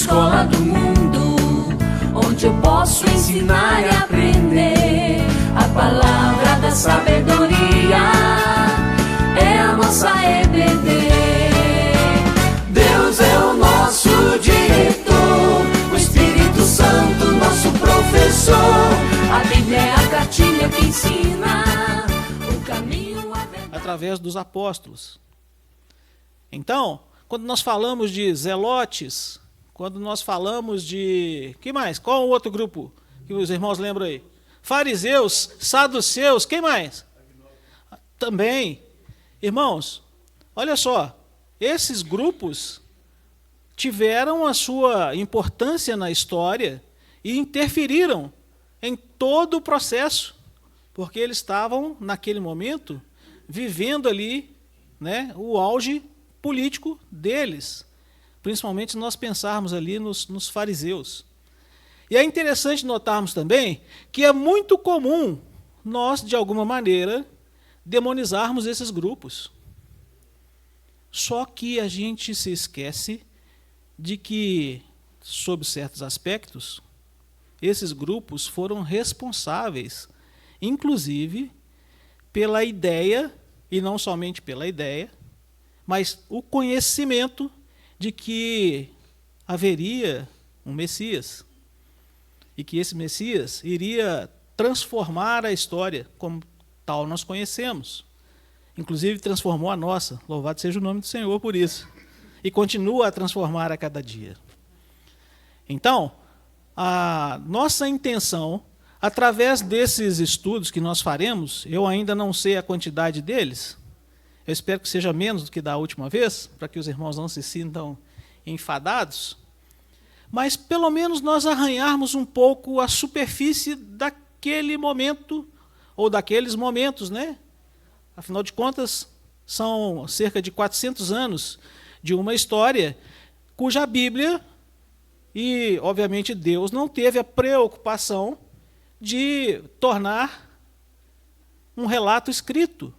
escola do mundo, onde eu posso ensinar e aprender. A palavra da sabedoria é a nossa EBD. Deus é o nosso diretor, o Espírito Santo nosso professor. A Bíblia é a cartilha que ensina o caminho, a verdade. Através dos apóstolos. Então, quando nós falamos de zelotes, quando nós falamos de... Que mais? Qual o outro grupo que os irmãos lembram aí? Fariseus, saduceus, quem mais? Também. Irmãos, olha só, esses grupos tiveram a sua importância na história e interferiram em todo o processo, porque eles estavam, naquele momento, vivendo ali, né, o auge político deles, principalmente se nós pensarmos ali nos fariseus. E é interessante notarmos também que é muito comum nós, de alguma maneira, demonizarmos esses grupos. Só que a gente se esquece de que, sob certos aspectos, esses grupos foram responsáveis, inclusive, pela ideia, e não somente pela ideia, mas o conhecimento de que haveria um Messias e que esse Messias iria transformar a história como tal nós conhecemos. Inclusive transformou a nossa, louvado seja o nome do Senhor por isso, e continua a transformar a cada dia. Então, a nossa intenção, através desses estudos que nós faremos, eu ainda não sei a quantidade deles, eu espero que seja menos do que da última vez, para que os irmãos não se sintam enfadados, mas pelo menos nós arranharmos um pouco a superfície daquele momento, ou daqueles momentos, né? Afinal de contas, são cerca de 400 anos de uma história cuja Bíblia, e obviamente Deus, não teve a preocupação de tornar um relato escrito.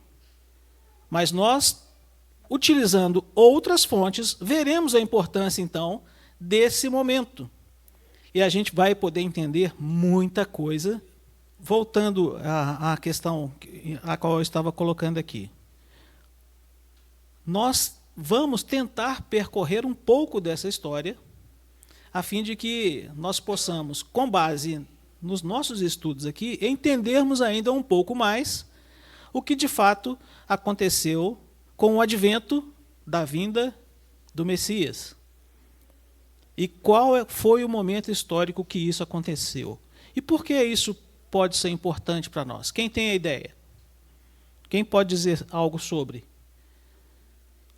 Mas nós, utilizando outras fontes, veremos a importância, então, desse momento. E a gente vai poder entender muita coisa, voltando à questão a qual eu estava colocando aqui. Nós vamos tentar percorrer um pouco dessa história, a fim de que nós possamos, com base nos nossos estudos aqui, entendermos ainda um pouco mais o que de fato aconteceu com o advento da vinda do Messias. E qual foi o momento histórico que isso aconteceu? E por que isso pode ser importante para nós? Quem tem a ideia? Quem pode dizer algo sobre?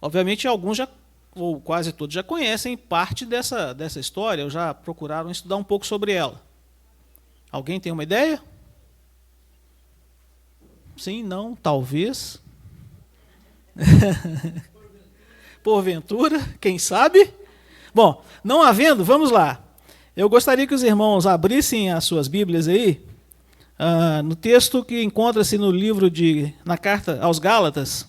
Obviamente, alguns já, ou quase todos, já conhecem parte dessa história, ou já procuraram estudar um pouco sobre ela. Alguém tem uma ideia? Sim, não, talvez. Porventura, quem sabe? Bom, não havendo, vamos lá. Eu gostaria que os irmãos abrissem as suas Bíblias aí, no texto que encontra-se no livro na Carta aos Gálatas.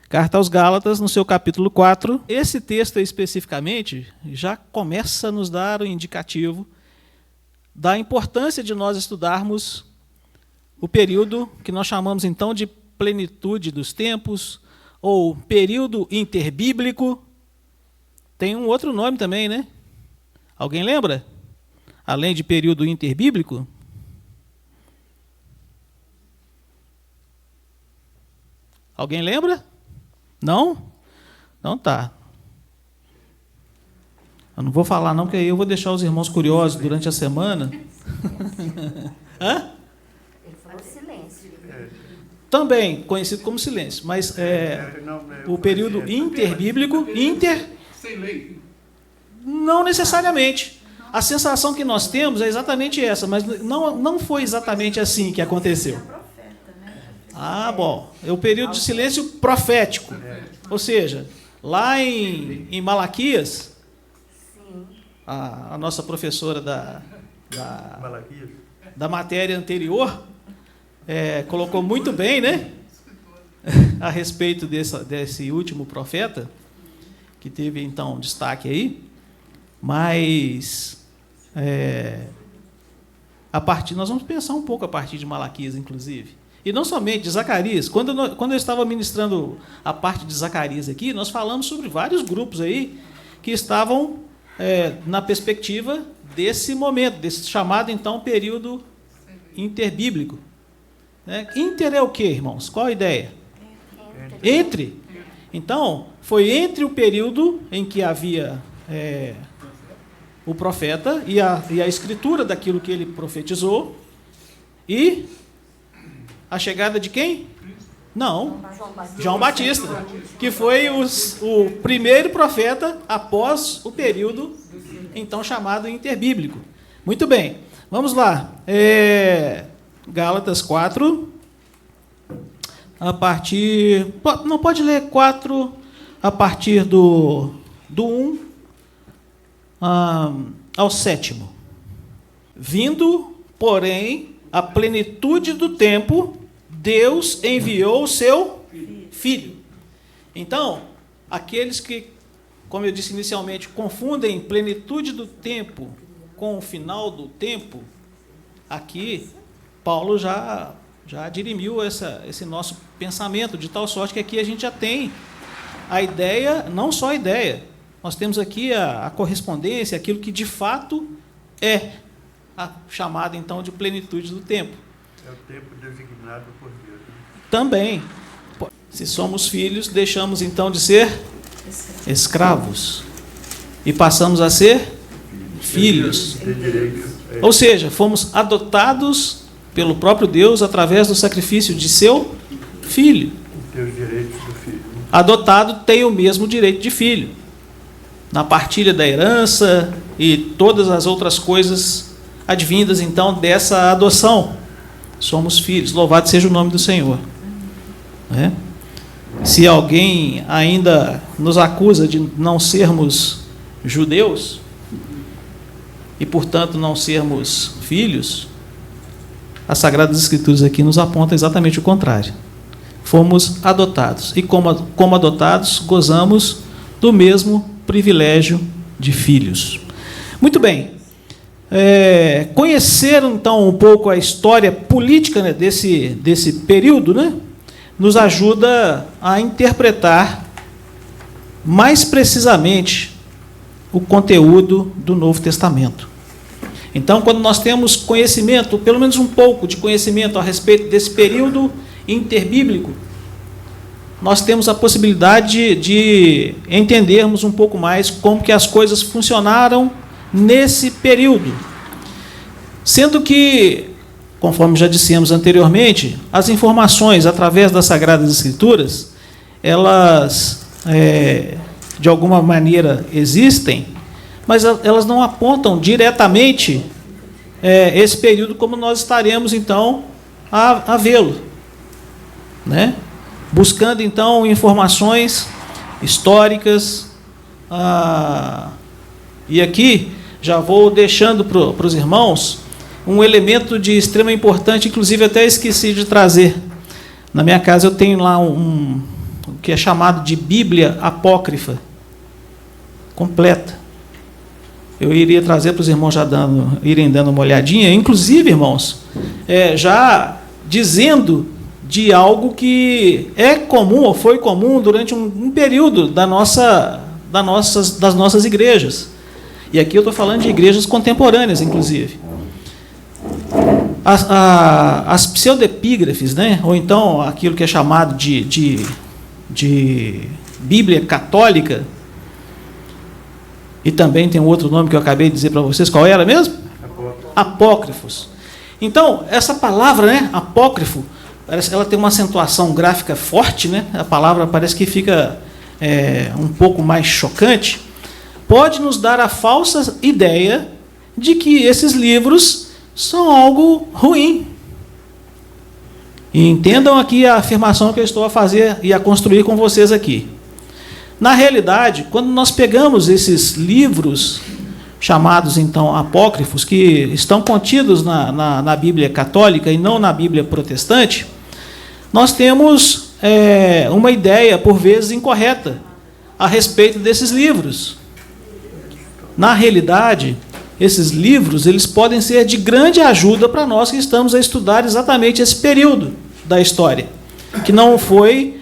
Carta aos Gálatas, no seu capítulo 4. Esse texto especificamente já começa a nos dar um indicativo da importância de nós estudarmos o período que nós chamamos então de plenitude dos tempos, ou período interbíblico. Tem um outro nome também, né? Alguém lembra? Além de período interbíblico? Alguém lembra? Não? Não tá. Eu não vou falar não, porque aí eu vou deixar os irmãos curiosos durante a semana. Hã? Ele falou silêncio. Também conhecido como silêncio, mas o período interbíblico, Sem lei. não necessariamente. A sensação que nós temos é exatamente essa, mas não foi exatamente assim que aconteceu. Ah, bom. É o período de silêncio profético. Ou seja, lá em Malaquias, a nossa professora da matéria anterior colocou muito bem, né? A respeito desse último profeta, que teve então destaque aí. Mas nós vamos pensar um pouco a partir de Malaquias, inclusive. E não somente de Zacarias. Quando eu estava ministrando a parte de Zacarias aqui, nós falamos sobre vários grupos aí que estavam na perspectiva desse momento, desse chamado, então, período interbíblico. Inter é o quê, irmãos? Qual a ideia? Entre. Então, foi entre o período em que havia o profeta e a escritura daquilo que ele profetizou e a chegada de quem? Não, João Batista, que foi o primeiro profeta após o período, então, chamado interbíblico. Muito bem, vamos lá. Gálatas 4, a partir... Não pode ler 4 a partir do 1 ao 7º. Vindo, porém, a plenitude do tempo, Deus enviou o seu Filho. Então, aqueles que, como eu disse inicialmente, confundem plenitude do tempo com o final do tempo, aqui, Paulo já dirimiu esse nosso pensamento, de tal sorte que aqui a gente já tem a ideia, não só a ideia, nós temos aqui a correspondência, aquilo que de fato é a chamada, então, de plenitude do tempo. É o tempo designado por Deus. Também, se somos filhos, deixamos então de ser escravos e passamos a ser filhos. Ou seja, fomos adotados pelo próprio Deus através do sacrifício de seu filho. Tem os direitos do filho. Adotado tem o mesmo direito de filho, na partilha da herança e todas as outras coisas advindas então dessa adoção. Somos filhos, louvado seja o nome do Senhor. Se alguém ainda nos acusa de não sermos judeus e, portanto, não sermos filhos, as Sagradas Escrituras aqui nos apontam exatamente o contrário. Fomos adotados e, como adotados, gozamos do mesmo privilégio de filhos. Muito bem. Conhecer, então, um pouco a história política, né, desse período, né, nos ajuda a interpretar mais precisamente o conteúdo do Novo Testamento. Então, quando nós temos conhecimento, pelo menos um pouco de conhecimento a respeito desse período interbíblico, nós temos a possibilidade de entendermos um pouco mais como que as coisas funcionaram nesse período. Sendo que, conforme já dissemos anteriormente, as informações através das Sagradas Escrituras, elas, de alguma maneira, existem, mas elas não apontam diretamente esse período como nós estaremos, então, a vê-lo. Né? Buscando, então, informações históricas. E aqui, já vou deixando para os irmãos um elemento de extrema importância, inclusive até esqueci de trazer. Na minha casa eu tenho lá o que é chamado de Bíblia Apócrifa, completa. Eu iria trazer para os irmãos irem dando uma olhadinha, inclusive, irmãos, já dizendo de algo que é comum, ou foi comum, durante um período das nossas igrejas. E aqui eu estou falando de igrejas contemporâneas, inclusive. As pseudepígrafes, né? Ou então aquilo que é chamado de Bíblia católica, e também tem um outro nome que eu acabei de dizer para vocês, qual era mesmo? Apócrifos. Então, essa palavra, né, apócrifo, ela tem uma acentuação gráfica forte, né? A palavra parece que fica um pouco mais chocante. Pode nos dar a falsa ideia de que esses livros são algo ruim. E entendam aqui a afirmação que eu estou a fazer e a construir com vocês aqui. Na realidade, quando nós pegamos esses livros, chamados então apócrifos, que estão contidos na Bíblia católica e não na Bíblia protestante, nós temos uma ideia, por vezes, incorreta a respeito desses livros. na realidade, esses livros eles podem ser de grande ajuda para nós que estamos a estudar exatamente esse período da história, que não foi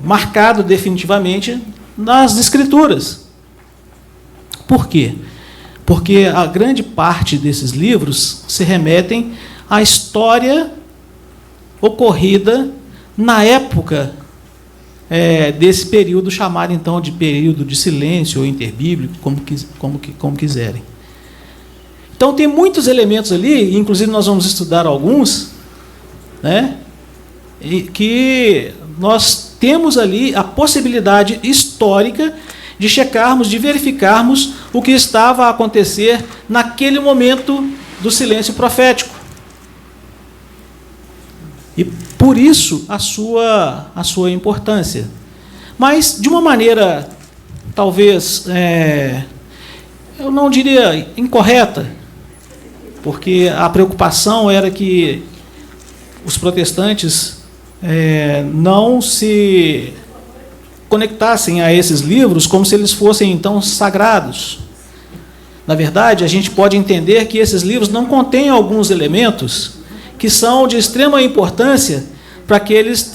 marcado definitivamente nas Escrituras. Por quê? Porque a grande parte desses livros se remetem à história ocorrida na época desse período chamado, então, de período de silêncio ou interbíblico, como quiserem. Então, tem muitos elementos ali, inclusive nós vamos estudar alguns, né, que nós temos ali a possibilidade histórica de checarmos, de verificarmos o que estava a acontecer naquele momento do silêncio profético. E por isso a sua importância. Mas de uma maneira, talvez, eu não diria incorreta, porque a preocupação era que os protestantes não se conectassem a esses livros como se eles fossem, então, sagrados. Na verdade, a gente pode entender que esses livros não contêm alguns elementos que são de extrema importância para que eles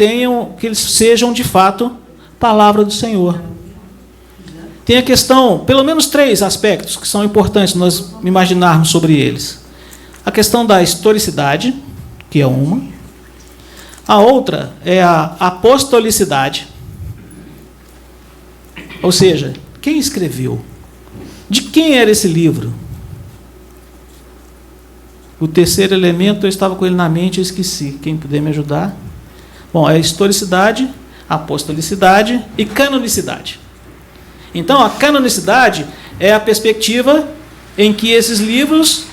sejam, de fato, palavra do Senhor. Tem a questão, pelo menos 3 aspectos que são importantes nós imaginarmos sobre eles. A questão da historicidade, que é uma. A outra é a apostolicidade. Ou seja, quem escreveu? De quem era esse livro? O terceiro elemento, eu estava com ele na mente e esqueci. Quem puder me ajudar? Bom, é historicidade, apostolicidade e canonicidade. Então, a canonicidade é a perspectiva em que esses livros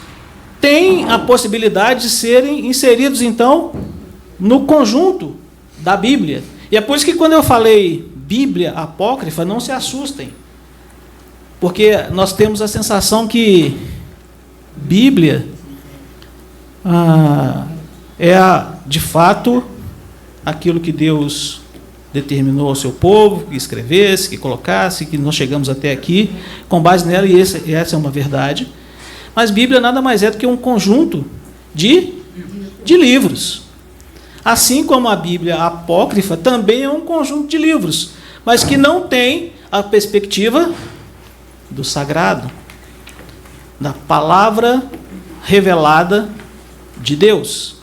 têm a possibilidade de serem inseridos, então, no conjunto da Bíblia. E é por isso que quando eu falei Bíblia apócrifa, não se assustem, porque nós temos a sensação que Bíblia de fato, aquilo que Deus determinou ao seu povo, que escrevesse, que colocasse, que nós chegamos até aqui, com base nela, e essa é uma verdade. Mas Bíblia nada mais é do que um conjunto de livros. Assim como a Bíblia apócrifa também é um conjunto de livros, mas que não tem a perspectiva do sagrado, da palavra revelada de Deus.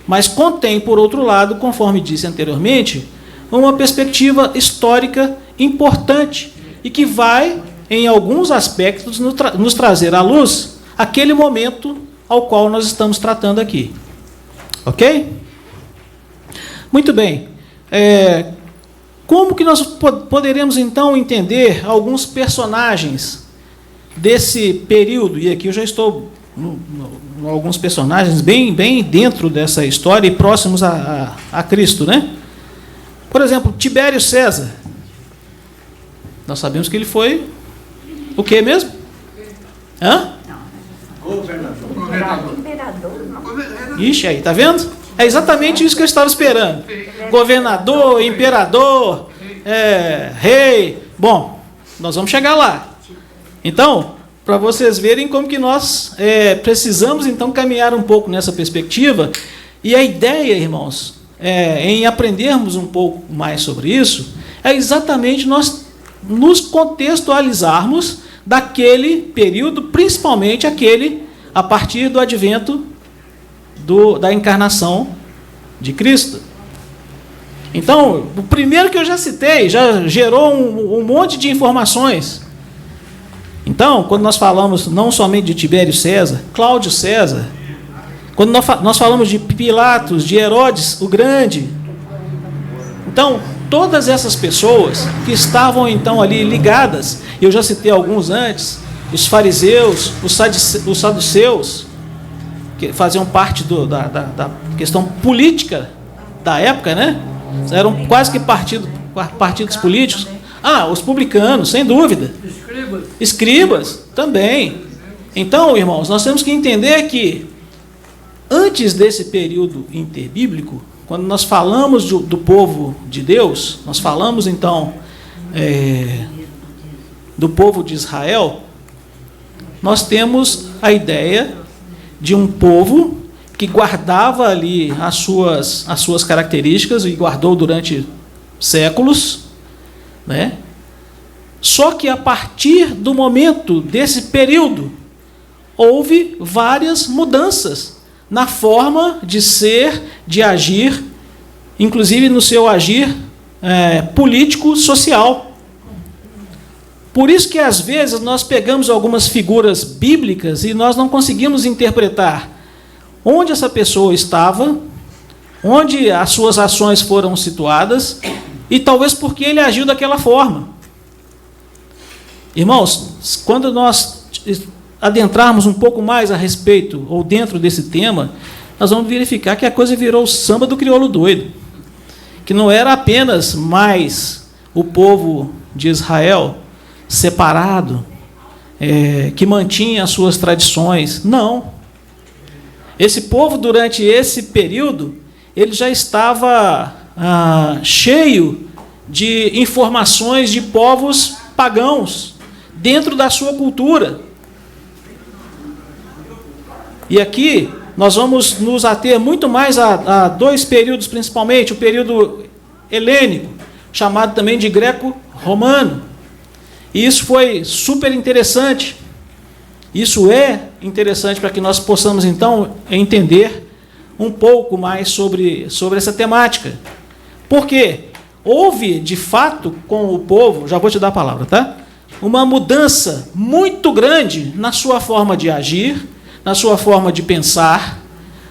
Mas contém, por outro lado, conforme disse anteriormente, uma perspectiva histórica importante e que vai, em alguns aspectos, nos trazer à luz aquele momento ao qual nós estamos tratando aqui. Ok? Muito bem. Como que nós poderemos, então, entender alguns personagens desse período? E aqui eu já estou em alguns personagens bem dentro dessa história e próximos a Cristo, né? Por exemplo, Tibério César. Nós sabemos que ele foi o quê mesmo? Hã? Imperador, não. Ixi, aí, tá vendo? É exatamente isso que eu estava esperando. Governador, imperador, rei. Bom, nós vamos chegar lá. Então, para vocês verem como que nós precisamos, então, caminhar um pouco nessa perspectiva. E a ideia, irmãos, em aprendermos um pouco mais sobre isso, é exatamente nós nos contextualizarmos daquele período, principalmente aquele a partir do advento da encarnação de Cristo. Então, o primeiro que eu já citei, já gerou um monte de informações. Então, quando nós falamos não somente de Tibério César, Cláudio César, quando nós falamos de Pilatos, de Herodes o Grande, então, todas essas pessoas que estavam então ali ligadas, eu já citei alguns antes, os fariseus, os saduceus, que faziam parte da questão política da época, né? Eram quase que partidos políticos. Os publicanos, sem dúvida. Escribas também. Então, irmãos, nós temos que entender que antes desse período interbíblico, quando nós falamos do povo de Deus, nós falamos então do povo de Israel, nós temos a ideia de um povo que guardava ali as suas características e guardou durante séculos, né? Só que a partir do momento desse período, houve várias mudanças na forma de ser, de agir, inclusive no seu agir político-social. Por isso que, às vezes, nós pegamos algumas figuras bíblicas e nós não conseguimos interpretar onde essa pessoa estava, onde as suas ações foram situadas, e talvez porque ele agiu daquela forma. Irmãos, quando nós adentrarmos um pouco mais a respeito, ou dentro desse tema, nós vamos verificar que a coisa virou o samba do crioulo doido, que não era apenas mais o povo de Israel separado, que mantinha as suas tradições. Não. Esse povo, durante esse período, ele já estava cheio de informações de povos pagãos dentro da sua cultura. E aqui nós vamos nos ater muito mais a dois períodos, principalmente o período helênico, chamado também de greco-romano. E isso foi super interessante. Isso é interessante para que nós possamos, então, entender um pouco mais sobre essa temática. Porque houve, de fato, com o povo, já vou te dar a palavra, tá? Uma mudança muito grande na sua forma de agir, na sua forma de pensar,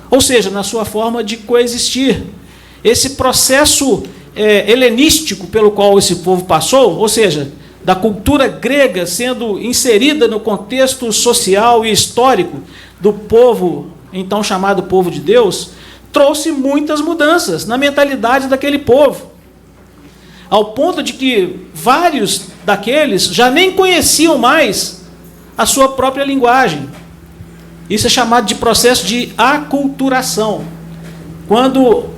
ou seja, na sua forma de coexistir. Esse processo helenístico pelo qual esse povo passou, ou seja, da cultura grega sendo inserida no contexto social e histórico do povo, então chamado povo de Deus, trouxe muitas mudanças na mentalidade daquele povo, ao ponto de que vários daqueles já nem conheciam mais a sua própria linguagem. Isso é chamado de processo de aculturação. Quando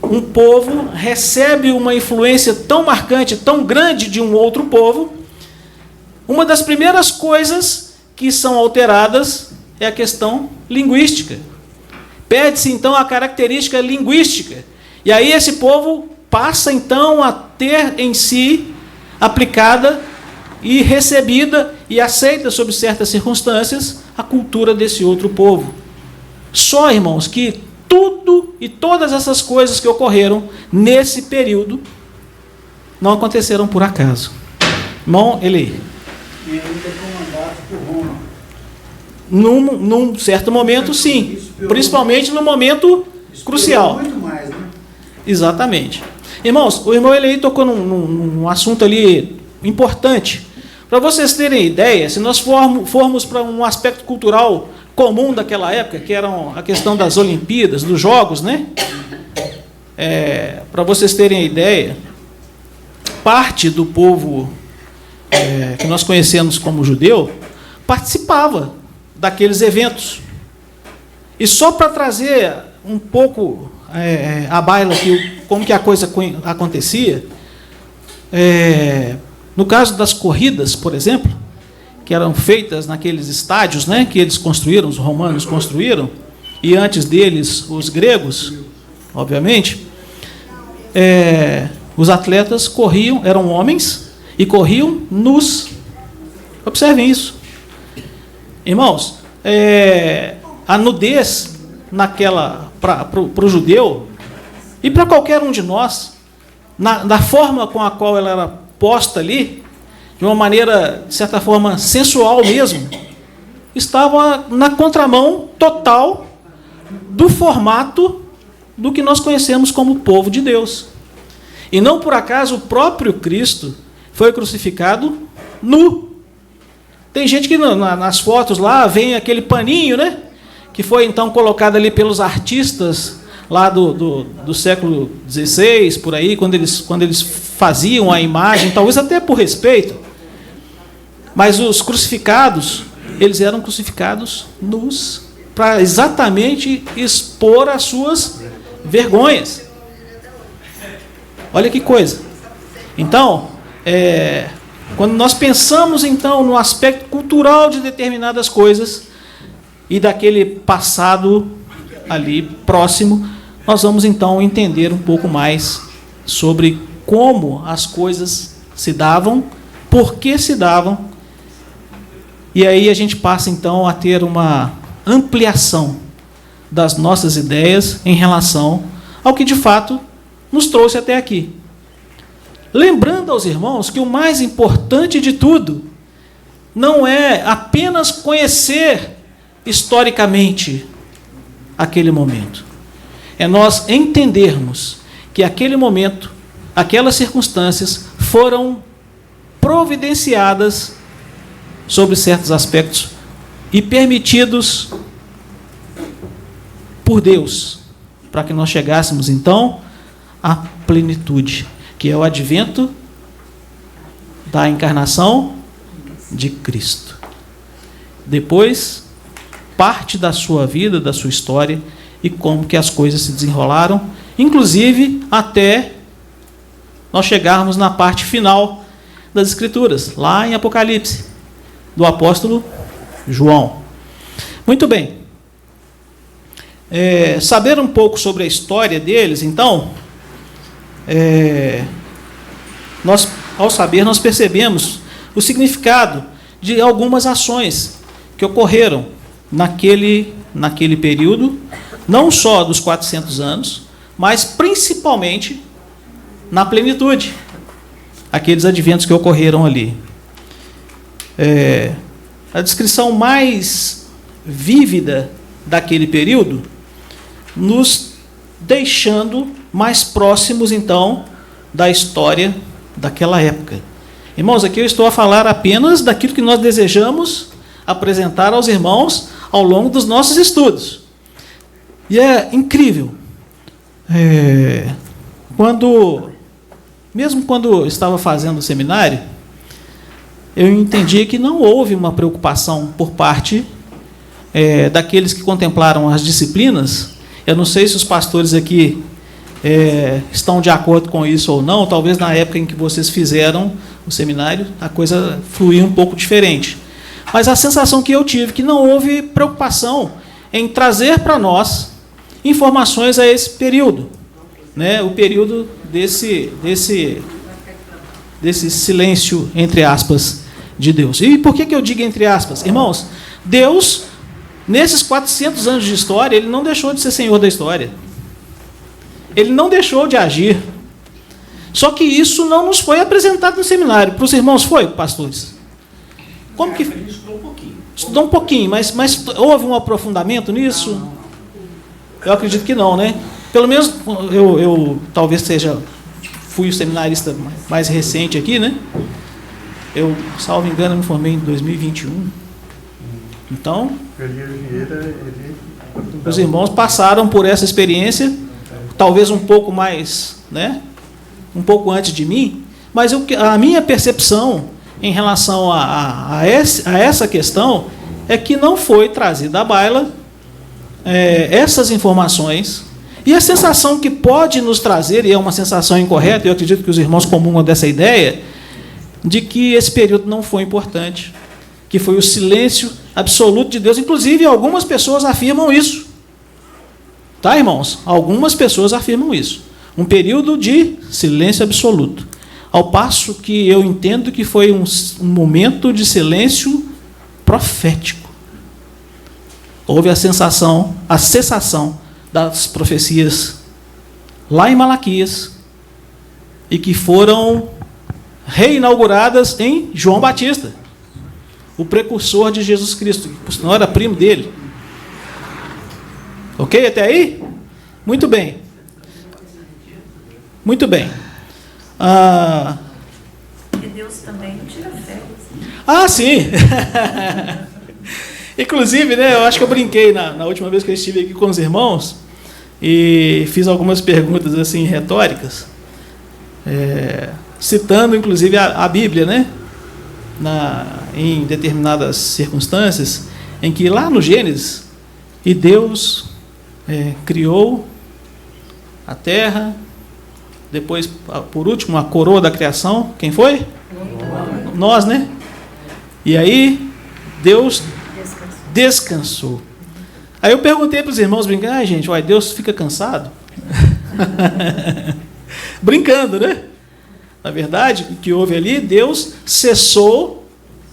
um povo recebe uma influência tão marcante, tão grande de um outro povo, uma das primeiras coisas que são alteradas é a questão linguística. Perde-se, então, a característica linguística. E aí esse povo passa, então, a ter em si aplicada e recebida e aceita, sob certas circunstâncias, a cultura desse outro povo. Só, irmãos, que tudo e todas essas coisas que ocorreram nesse período não aconteceram por acaso. Irmão, ele... E ainda comandado por Roma. Num certo momento, sim. Principalmente no momento crucial. Muito mais, né? Exatamente. Irmãos, o irmão Elei tocou num assunto ali importante. Para vocês terem ideia, se nós formos para um aspecto cultural comum daquela época, que era a questão das Olimpíadas, dos Jogos, né? Para vocês terem a ideia, parte do povo que nós conhecemos como judeu participava daqueles eventos. E só para trazer um pouco à baila como que a coisa acontecia, no caso das corridas, por exemplo, que eram feitas naqueles estádios, né, que eles construíram, os romanos construíram, e antes deles os gregos, obviamente, os atletas corriam, eram homens, e corriam nus. Observem isso. Irmãos, a nudez para o judeu, e para qualquer um de nós, da forma com a qual ela era posta ali, de uma maneira, de certa forma, sensual mesmo, estava na contramão total do formato do que nós conhecemos como povo de Deus. E não por acaso o próprio Cristo foi crucificado nu. Tem gente que nas fotos lá vem aquele paninho, né? Que foi então colocado ali pelos artistas lá do século XVI, por aí, quando eles faziam a imagem, talvez até por respeito. Mas os crucificados, eles eram crucificados nus, para exatamente expor as suas vergonhas. Olha que coisa. Então, Quando nós pensamos, então, no aspecto cultural de determinadas coisas e daquele passado ali próximo, nós vamos, então, entender um pouco mais sobre como as coisas se davam, por que se davam, e aí a gente passa, então, a ter uma ampliação das nossas ideias em relação ao que, de fato, nos trouxe até aqui. Lembrando aos irmãos que o mais importante de tudo não é apenas conhecer historicamente aquele momento. É nós entendermos que aquele momento, aquelas circunstâncias foram providenciadas sobre certos aspectos e permitidos por Deus, para que nós chegássemos, então, à plenitude, que é o advento da encarnação de Cristo. Depois, parte da sua vida, da sua história, e como que as coisas se desenrolaram, inclusive até nós chegarmos na parte final das Escrituras, lá em Apocalipse, do apóstolo João. Muito bem. Saber um pouco sobre a história deles, então, ao saber, nós percebemos o significado de algumas ações que ocorreram naquele período, não só dos 400 anos, mas principalmente na plenitude, aqueles adventos que ocorreram ali. A descrição mais vívida daquele período, nos deixando mais próximos, então, da história daquela época. Irmãos, aqui eu estou a falar apenas daquilo que nós desejamos apresentar aos irmãos ao longo dos nossos estudos. E é incrível. Mesmo quando eu estava fazendo o seminário, eu entendi que não houve uma preocupação por parte daqueles que contemplaram as disciplinas. Eu não sei se os pastores aqui estão de acordo com isso ou não. Talvez na época em que vocês fizeram o seminário, a coisa fluía um pouco diferente. Mas a sensação que eu tive que não houve preocupação em trazer para nós informações a esse período, né? O período desse silêncio, entre aspas, de Deus. E por que eu digo entre aspas? Irmãos, Deus, nesses 400 anos de história, Ele não deixou de ser Senhor da história. Ele não deixou de agir. Só que isso não nos foi apresentado no seminário. Para os irmãos foi, pastores? Como que... Estudou um pouquinho. Estudou um pouquinho, mas houve um aprofundamento nisso? Eu acredito que não, né? Pelo menos eu talvez fui o seminarista mais recente aqui, né? Eu, salvo engano, me formei em 2021. Então, os irmãos passaram por essa experiência, talvez um pouco mais, né? Um pouco antes de mim, mas a minha percepção em relação a essa questão é que não foi trazida à baila essas informações, e a sensação que pode nos trazer, e é uma sensação incorreta, eu acredito que os irmãos comungam dessa ideia, de que esse período não foi importante, que foi o silêncio absoluto de Deus. Inclusive, algumas pessoas afirmam isso. Tá, irmãos? Algumas pessoas afirmam isso. Um período de silêncio absoluto. Ao passo que eu entendo que foi um momento de silêncio profético. Houve a cessação das profecias lá em Malaquias, e que foram reinauguradas em João Batista, o precursor de Jesus Cristo, que por sinal era primo dele. Ok até aí? Muito bem. Muito bem. E Deus também não tira férias. Ah, sim! Inclusive, né, eu acho que eu brinquei na última vez que eu estive aqui com os irmãos e fiz algumas perguntas assim retóricas, citando inclusive a Bíblia, né, em determinadas circunstâncias, em que lá no Gênesis, e Deus criou a terra, depois, por último, a coroa da criação, quem foi? nós, né? E aí, Deus descansou. Aí eu perguntei para os irmãos brincando, gente, uai, Deus fica cansado? Brincando, né? Na verdade, o que houve ali, Deus cessou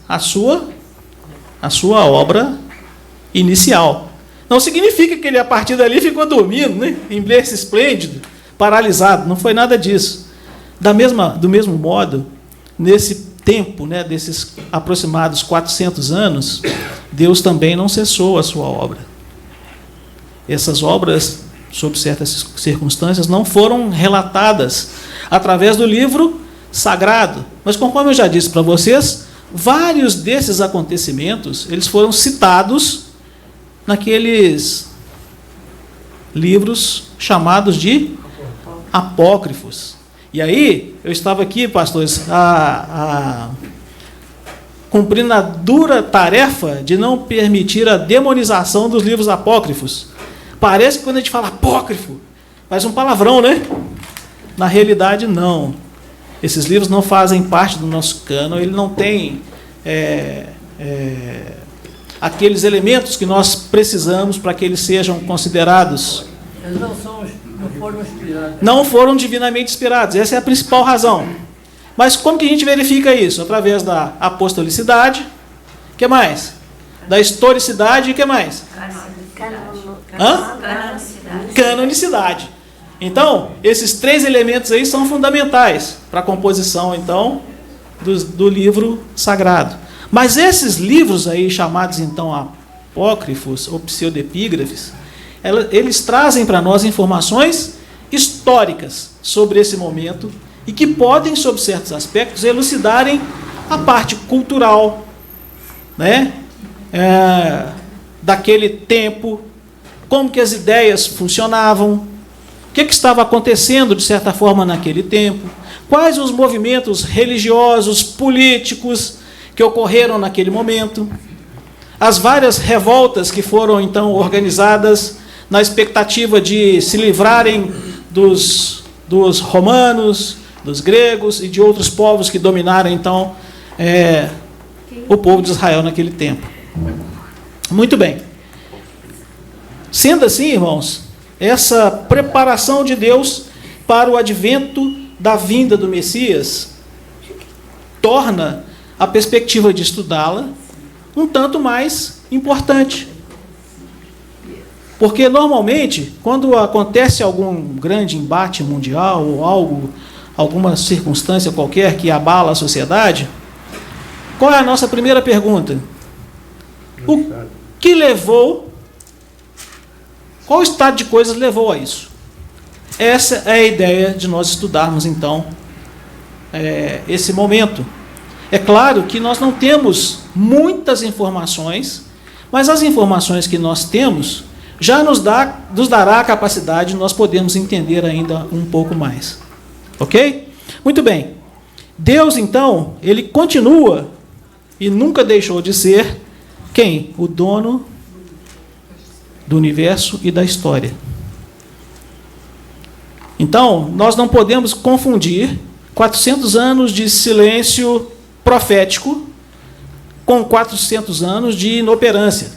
a sua obra inicial. Não significa que ele, a partir dali, ficou dormindo, né? Em berço esplêndido, paralisado. Não foi nada disso. Do mesmo modo, nesse tempo, né, desses aproximados 400 anos, Deus também não cessou a sua obra. Essas obras, sob certas circunstâncias, não foram relatadas através do livro sagrado. Mas, conforme eu já disse para vocês, vários desses acontecimentos, eles foram citados naqueles livros chamados de apócrifos. E aí, eu estava aqui, pastores, cumprindo a dura tarefa de não permitir a demonização dos livros apócrifos. Parece que quando a gente fala apócrifo, faz um palavrão, né? Na realidade, não. Esses livros não fazem parte do nosso cânon, ele não tem aqueles elementos que nós precisamos para que eles sejam considerados. Eles não foram inspirados. Não foram divinamente inspirados, essa é a principal razão. Mas como que a gente verifica isso? Através da apostolicidade, o que mais? Da historicidade e o que mais? Canonicidade. Então, esses 3 elementos aí são fundamentais para a composição, então, do livro sagrado. Mas esses livros aí, chamados, então, apócrifos ou pseudepígrafes, eles trazem para nós informações históricas sobre esse momento e que podem, sob certos aspectos, elucidarem a parte cultural, né? Daquele tempo, como que as ideias funcionavam, o que estava acontecendo, de certa forma, naquele tempo, quais os movimentos religiosos, políticos que ocorreram naquele momento, as várias revoltas que foram, então, organizadas na expectativa de se livrarem dos romanos, dos gregos e de outros povos que dominaram, então, o povo de Israel naquele tempo. Muito bem. Sendo assim, irmãos, essa preparação de Deus para o advento da vinda do Messias torna a perspectiva de estudá-la um tanto mais importante. Porque, normalmente, quando acontece algum grande embate mundial ou alguma circunstância qualquer que abala a sociedade, qual é a nossa primeira pergunta? O que levou, qual estado de coisas levou a isso? Essa é a ideia de nós estudarmos, então, esse momento. É claro que nós não temos muitas informações, mas as informações que nós temos já nos dará a capacidade de nós podermos entender ainda um pouco mais. Ok? Muito bem. Deus, então, ele continua e nunca deixou de ser quem? O dono do universo e da história. Então, nós não podemos confundir 400 anos de silêncio profético com 400 anos de inoperância.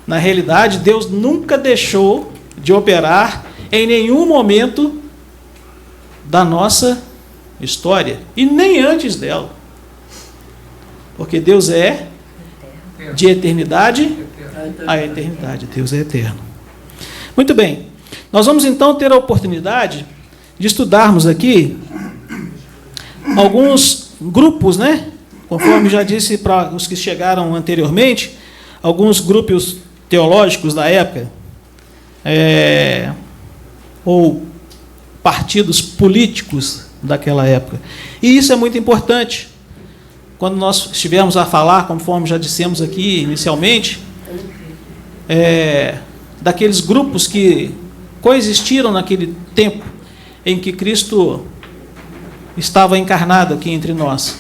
Na realidade, Deus nunca deixou de operar em nenhum momento da nossa história, e nem antes dela. Porque Deus é de eternidade a eternidade. Deus é eterno. Muito bem. Nós vamos então ter a oportunidade de estudarmos aqui alguns grupos, né? Conforme já disse para os que chegaram anteriormente, alguns grupos teológicos da época, ou partidos políticos daquela época. E isso é muito importante. Quando nós estivermos a falar, conforme já dissemos aqui inicialmente, daqueles grupos que coexistiram naquele tempo em que Cristo estava encarnado aqui entre nós.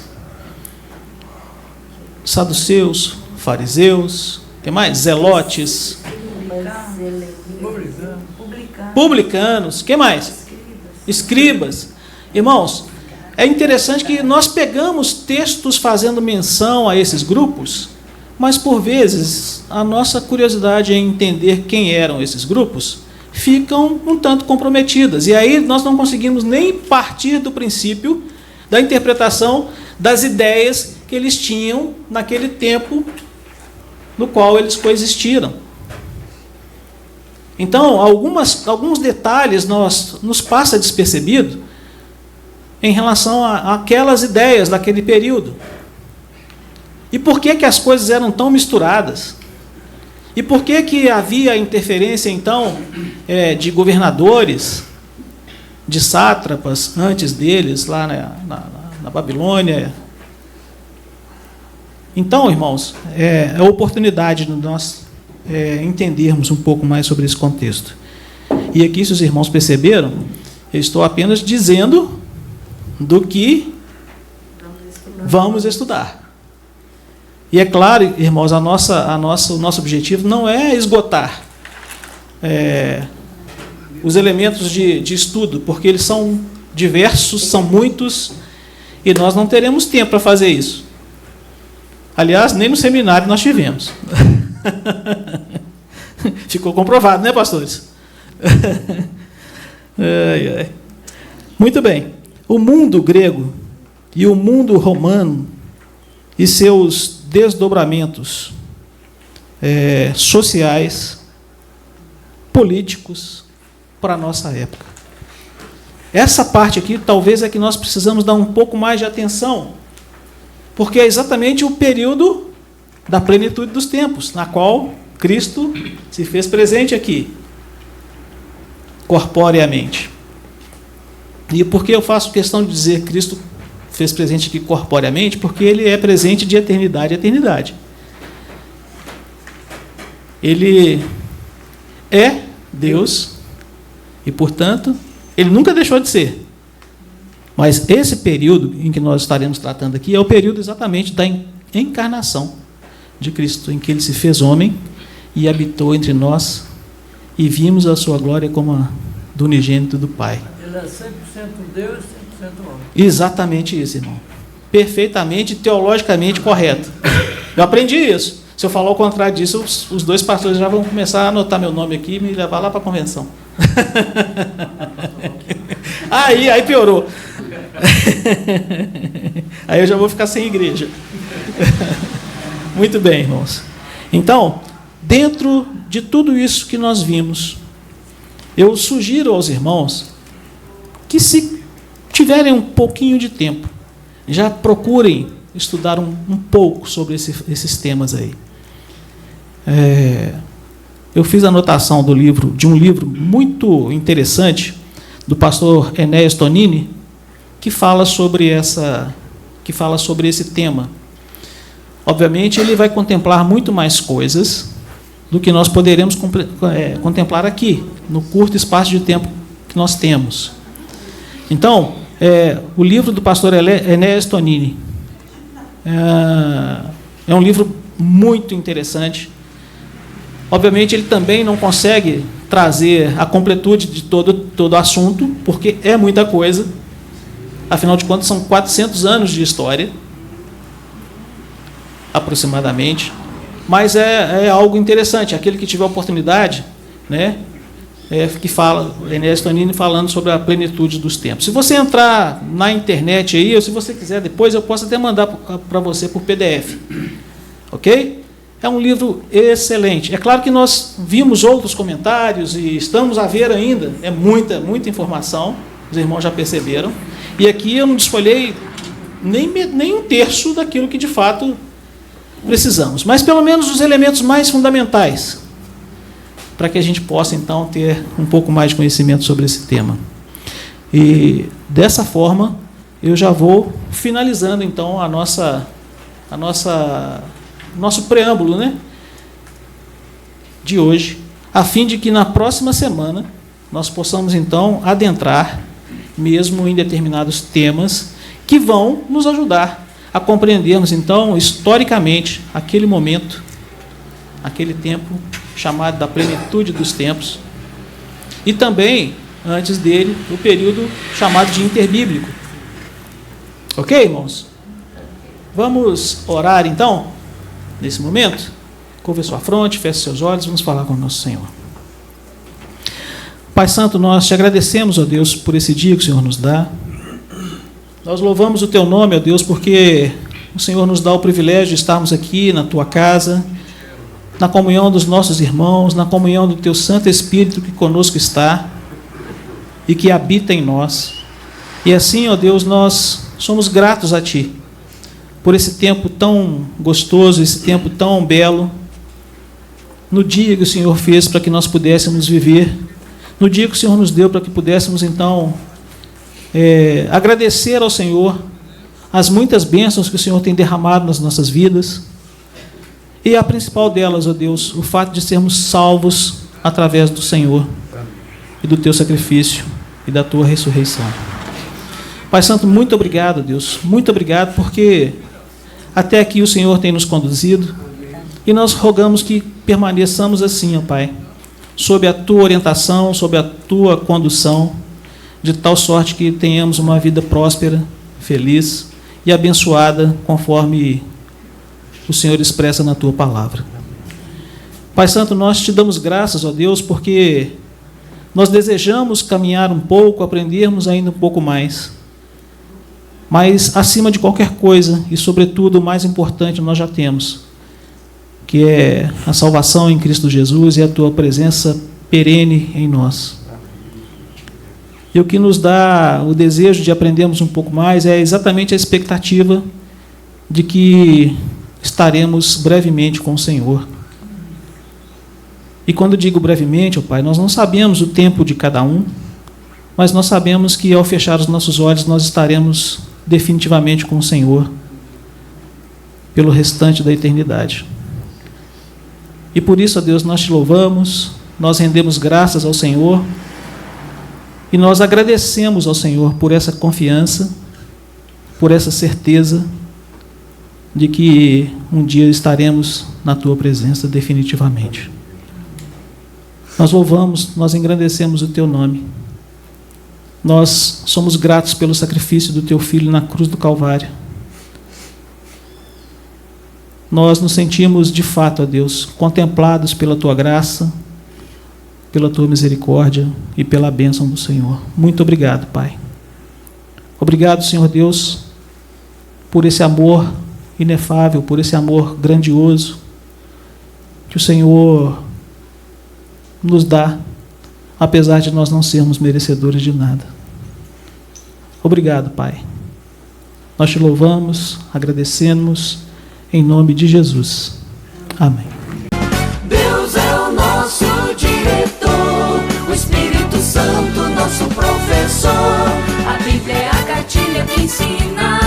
Saduceus, fariseus, que mais? Zelotes, publicanos, que mais? Escribas. Irmãos, é interessante que nós pegamos textos fazendo menção a esses grupos, mas por vezes a nossa curiosidade em entender quem eram esses grupos ficam um tanto comprometidas. E aí nós não conseguimos nem partir do princípio da interpretação das ideias que eles tinham naquele tempo no qual eles coexistiram. Então, alguns detalhes nos passa despercebido em relação àquelas ideias daquele período. E por que as coisas eram tão misturadas? E por que havia interferência, então, de governadores, de sátrapas, antes deles, lá na Babilônia? Então, irmãos, é a oportunidade de nós entendermos um pouco mais sobre esse contexto. E aqui, se os irmãos perceberam, eu estou apenas dizendo do que vamos estudar. E é claro, irmãos, o nosso objetivo não é esgotar os elementos de estudo, porque eles são diversos, são muitos, e nós não teremos tempo para fazer isso. Aliás, nem no seminário nós tivemos. Ficou comprovado, né, pastores? Muito bem. O mundo grego e o mundo romano e seus desdobramentos sociais, políticos, para a nossa época. Essa parte aqui talvez é que nós precisamos dar um pouco mais de atenção, porque é exatamente o período da plenitude dos tempos, na qual Cristo se fez presente aqui, corporeamente. E por que eu faço questão de dizer que Cristo fez presente aqui corporeamente? Porque ele é presente de eternidade a eternidade. Ele é Deus e, portanto, ele nunca deixou de ser. Mas esse período em que nós estaremos tratando aqui é o período exatamente da encarnação de Cristo, em que ele se fez homem e habitou entre nós e vimos a sua glória como a do unigênito do Pai. Ele é 100% Deus e 100% homem. Exatamente isso, irmão. Perfeitamente, teologicamente correto. Eu aprendi isso. Se eu falar o contrário disso, os dois pastores já vão começar a anotar meu nome aqui e me levar lá para a convenção. Aí piorou. Aí eu já vou ficar sem igreja. Muito bem, irmãos. Então, dentro de tudo isso que nós vimos, eu sugiro aos irmãos que, se tiverem um pouquinho de tempo, já procurem estudar um pouco sobre esses temas aí. Eu fiz anotação de um livro muito interessante do pastor Enéas Tonini, que fala sobre esse tema. Obviamente, ele vai contemplar muito mais coisas do que nós poderemos contemplar aqui, no curto espaço de tempo que nós temos. Então, o livro do pastor Enéas Tonini é um livro muito interessante. Obviamente, ele também não consegue trazer a completude de todo o assunto, porque é muita coisa. Afinal de contas, são 400 anos de história, aproximadamente. Mas é algo interessante. Aquele que tiver oportunidade, né, que fala, Enéas Tonini falando sobre a plenitude dos tempos. Se você entrar na internet aí, ou se você quiser depois, eu posso até mandar para você por PDF. Ok? É um livro excelente. É claro que nós vimos outros comentários e estamos a ver ainda. É muita informação, os irmãos já perceberam. E aqui eu não desfolhei nem um terço daquilo que de fato precisamos. Mas pelo menos os elementos mais fundamentais, para que a gente possa então ter um pouco mais de conhecimento sobre esse tema. E dessa forma, eu já vou finalizando então nosso preâmbulo, né, de hoje, a fim de que na próxima semana nós possamos então adentrar mesmo em determinados temas que vão nos ajudar a compreendermos então historicamente aquele momento, aquele tempo chamado da plenitude dos tempos, e também antes dele o período chamado de interbíblico, Ok, irmãos? Vamos orar então, nesse momento? Curva sua fronte, feche seus olhos, vamos falar com o nosso Senhor. Pai Santo, nós te agradecemos, ó Deus, por esse dia que o Senhor nos dá. Nós louvamos o teu nome, ó Deus, porque o Senhor nos dá o privilégio de estarmos aqui na tua casa, na comunhão dos nossos irmãos, na comunhão do teu Santo Espírito que conosco está e que habita em nós. E assim, ó Deus, nós somos gratos a ti por esse tempo tão gostoso, esse tempo tão belo, no dia que o Senhor fez para que nós pudéssemos viver, no dia que o Senhor nos deu para que pudéssemos então agradecer ao Senhor as muitas bênçãos que o Senhor tem derramado nas nossas vidas, e a principal delas, ó Deus, o fato de sermos salvos através do Senhor e do teu sacrifício e da tua ressurreição. Pai Santo, muito obrigado, Deus, muito obrigado, porque até aqui o Senhor tem nos conduzido, e nós rogamos que permaneçamos assim, ó Pai, sob a tua orientação, sob a tua condução, de tal sorte que tenhamos uma vida próspera, feliz e abençoada, conforme o Senhor expressa na tua palavra. Pai Santo, nós te damos graças, ó Deus, porque nós desejamos caminhar um pouco, aprendermos ainda um pouco mais. Mas, acima de qualquer coisa, e sobretudo o mais importante nós já temos, que é a salvação em Cristo Jesus e a tua presença perene em nós. E o que nos dá o desejo de aprendermos um pouco mais é exatamente a expectativa de que estaremos brevemente com o Senhor. E quando digo brevemente, ó Pai, nós não sabemos o tempo de cada um, mas nós sabemos que ao fechar os nossos olhos nós estaremos definitivamente com o Senhor pelo restante da eternidade. E por isso, ó Deus, nós te louvamos, nós rendemos graças ao Senhor e nós agradecemos ao Senhor por essa confiança, por essa certeza de que um dia estaremos na tua presença definitivamente. Nós louvamos, nós engrandecemos o teu nome. Nós somos gratos pelo sacrifício do teu Filho na cruz do Calvário. Nós nos sentimos, de fato, ó Deus, contemplados pela tua graça, pela tua misericórdia e pela bênção do Senhor. Muito obrigado, Pai. Obrigado, Senhor Deus, por esse amor inefável, por esse amor grandioso que o Senhor nos dá, apesar de nós não sermos merecedores de nada. Obrigado, Pai. Nós te louvamos, agradecemos, em nome de Jesus. Amém. Deus é o nosso diretor, o Espírito Santo, nosso professor. A Bíblia é a cartilha que ensina